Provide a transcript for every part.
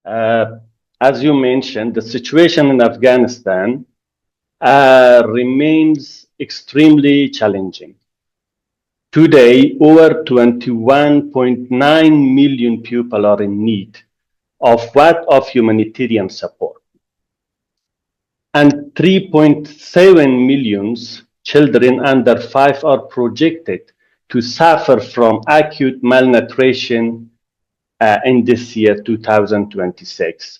As you mentioned, the situation in Afghanistan remains extremely challenging. Today, over 21.9 million people are in need of humanitarian support. And 3.7 million children under 5 are projected to suffer from acute malnutrition in this year, 2026.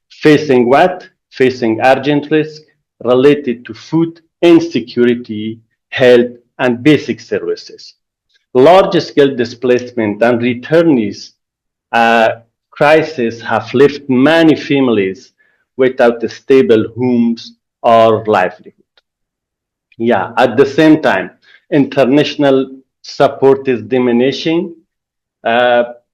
Facing what? Facing urgent risk related to food insecurity, health, and basic services. Large-scale displacement and returnees crisis have left many families without stable homes or livelihood. Yeah, at the same time, international support is diminishing,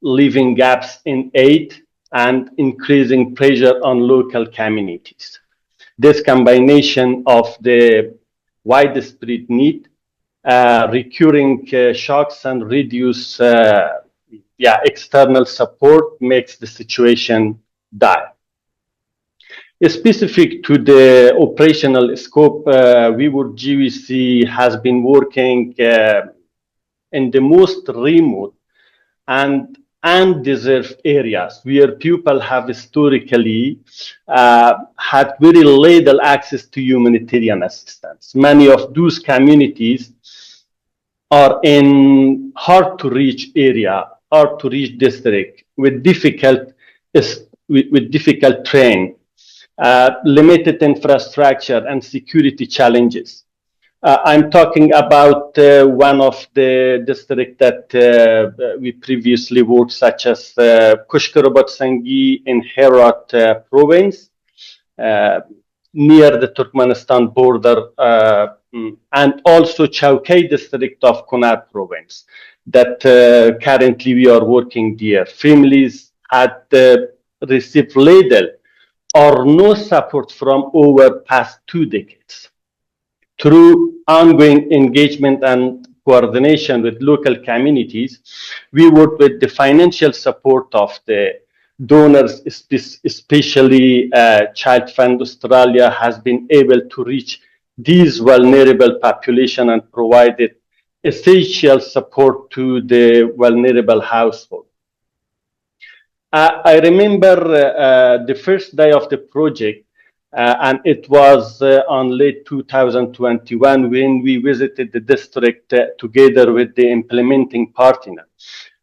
leaving gaps in aid and increasing pressure on local communities. This combination of the widespread need, recurring shocks, and reduced external support makes the situation dire. Specific to the operational scope, WeWorld GVC has been working in the most remote and undeserved areas where people have historically had very little access to humanitarian assistance. Many of those communities are in hard-to-reach area, hard-to-reach district with difficult terrain, limited infrastructure, and security challenges. I'm talking about one of the districts that we previously worked, such as Kushkarabat-Sangi in Herat province, near the Turkmenistan border, and also Chowkay district of Kunar province, that currently we are working there. Families had received little or no support from over past 2 decades. Through ongoing engagement and coordination with local communities, we work with the financial support of the donors, especially ChildFund Australia has been able to reach these vulnerable population and provided essential support to the vulnerable household. I remember the first day of the project, and it was on late 2021 when we visited the district together with the implementing partner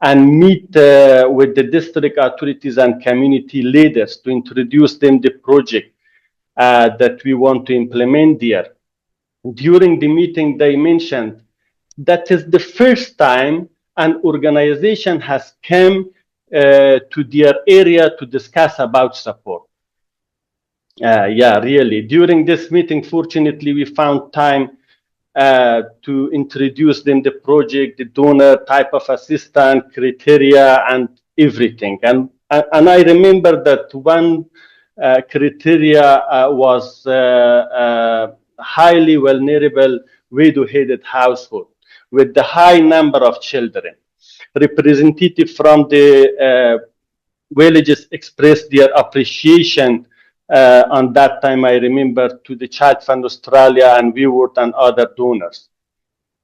and meet with the district authorities and community leaders to introduce them the project that we want to implement there. During the meeting, they mentioned that is the first time an organization has come to their area to discuss about support. Really. During this meeting, fortunately, we found time to introduce them the project, the donor, type of assistance, criteria, and everything. And I remember that one criteria was highly vulnerable widow-headed household with the high number of children. Representative from the villages expressed their appreciation on that time, I remember, to the ChildFund Australia and WeWorld and other donors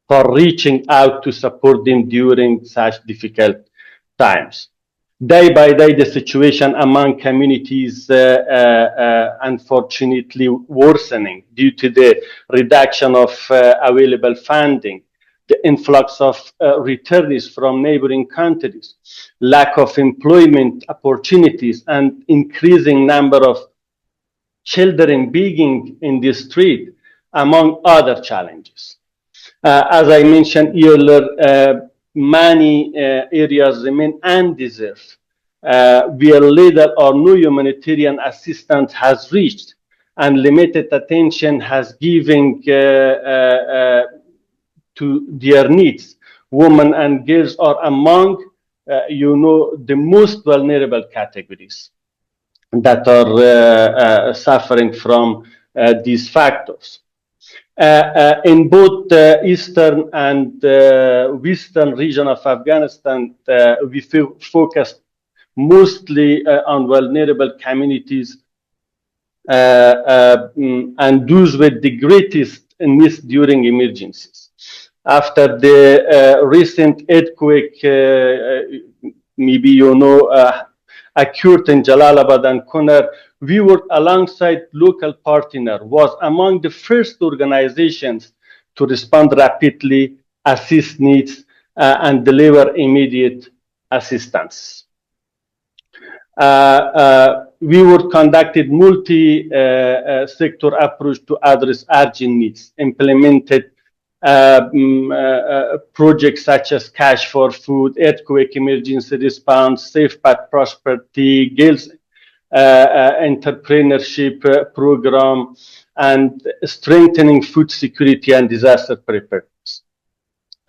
for reaching out to support them during such difficult times. Day by day, the situation among communities unfortunately worsening due to the reduction of available funding, the influx of returnees from neighboring countries, lack of employment opportunities, and increasing number of children begging in the street, among other challenges. As I mentioned earlier, many areas remain undeserved, where little or no humanitarian assistance has reached, and limited attention has given to their needs. Women and girls are among, the most vulnerable categories that are suffering from these factors. In both eastern and western region of Afghanistan, we focused mostly on vulnerable communities and those with the greatest needs during emergencies. After the recent earthquake, maybe you know, occurred in Jalalabad and Kunar, we worked alongside local partner, was among the first organizations to respond rapidly, assist needs, and deliver immediate assistance. WeWorld conducted multi-sector approach to address urgent needs, implemented projects such as Cash for Food, Earthquake Emergency Response, Safe Path Prosperity, Girls Entrepreneurship Program, and strengthening food security and disaster preparedness.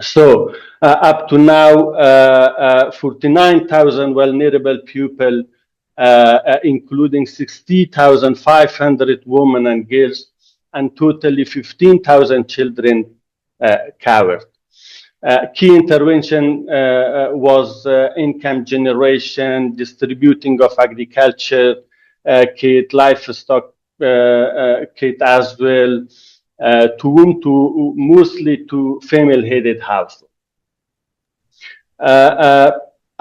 So up to now, 49,000 vulnerable people, including 60,500 women and girls, and totally 15,000 children covered. Key intervention was income generation, distributing of agriculture kit, livestock kit as well, mostly to female-headed households.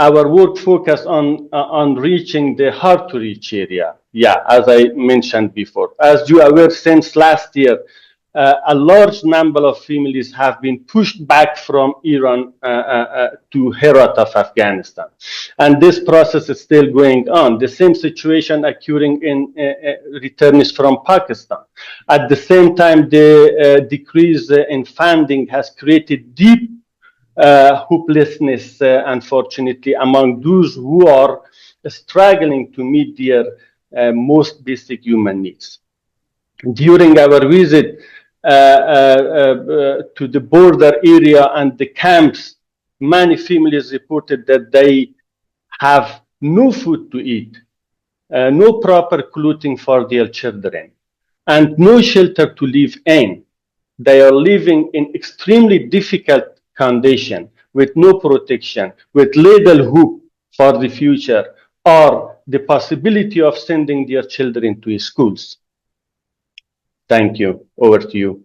Our work focused on reaching the hard-to-reach area. Yeah, as I mentioned before. As you are aware, since last year, a large number of families have been pushed back from Iran to Herat of Afghanistan. And this process is still going on. The same situation occurring in returnees from Pakistan. At the same time, the decrease in funding has created deep hopelessness, unfortunately, among those who are struggling to meet their most basic human needs. During our visit to the border area and the camps, many families reported that they have no food to eat, no proper clothing for their children, and no shelter to live in. They are living in extremely difficult condition, with no protection, with little hope for the future, or the possibility of sending their children to schools. Thank you. Over to you.